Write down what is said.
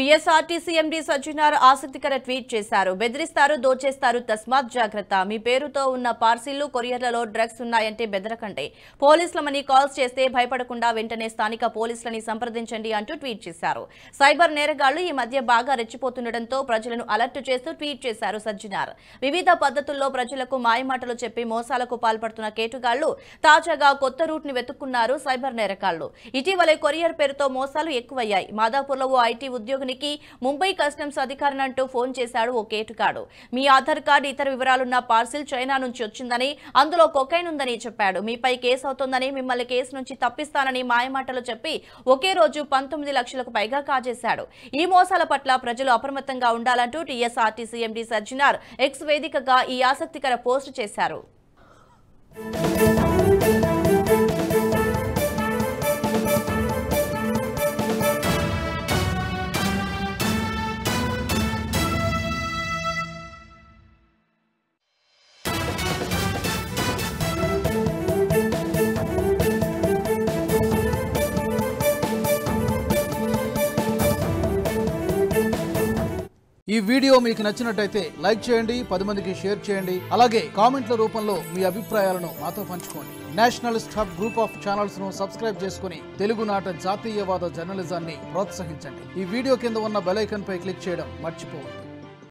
TSRTC MD Sajjanar ఆసక్తికర tweet చేశారు. బెదిరిస్తారు, దోచేస్తారు, తస్మాత్ జాగ్రత్త. మీ పేరుతో ఉన్న పార్సిళ్లు, కొరియర్లలో డ్రగ్స్ ఉన్నాయంటే బెదరకండి. పోలీసులమని కాల్స్ చేస్తే భయపడకుండా వెంటనే స్థానిక పోలీసులని సంప్రదించండి అంటూ ట్వీట్ చేశారు. సైబర్ నేరగాళ్లు ఈ మధ్య బాగా రెచ్చిపోతుండటంతో ప్రజలను అలర్ట్ చేస్తూ ట్వీట్ చేశారు సజ్జనార్. వివిధ పద్ధతుల్లో ప్రజలకు మాయమాటలు చెప్పి మోసాలకు పాల్పడుతున్న కేటుగాళ్లు తాజాగా కొత్త రూట్ ని వెతుక్కున్నారు సైబర్ నేరగాళ్లు. ఇటీవలే కొరియర్ పేరుతో మోసాలు ఎక్కువయ్యాయి. మాదాపూర్లో ఓ ఐటీ ఉద్యోగినికి ముంబై కస్టమ్స్ అధికారినంటూ ఫోన్ చేశాడు ఓ కేటుగాడు. మీ ఆధార్ కార్డు, ఇతర వివరాలున్న పార్సిల్ చైనా నుంచి వచ్చిందని, అందులో కొకైన్ ఉందని చెప్పాడు. మీపై కేసు అవుతుందని, మిమ్మల్ని కేసు నుంచి తప్పిస్తానని మాయమాటలు చెప్పి ఒకే రోజు 19 లక్షలకు పైగా కాజేశాడు. ఈ మోసాల పట్ల ప్రజలు అప్రమత్తంగా ఉండాలంటూ టీఎస్ఆర్టీసీ ఎండీ సజ్జనార్ ఎక్స్ వేదికగా ఈ ఆసక్తికర పోస్ట్ చేశారు. ఈ వీడియో మీకు నచ్చినట్టయితే లైక్ చేయండి, 10 మందికి షేర్ చేయండి. అలాగే కామెంట్ల రూపంలో మీ అభిప్రాయాలను మాతో పంచుకోండి. Nationalist hub group of channels ను సబ్స్క్రైబ్ చేసుకుని తెలుగునాట జాతీయవాద జర్నలిజాన్ని ప్రోత్సహించండి. ఈ వీడియో కింద ఉన్న బెల్ ఐకాన్ పై క్లిక్ చేయడం మర్చిపోవద్దు.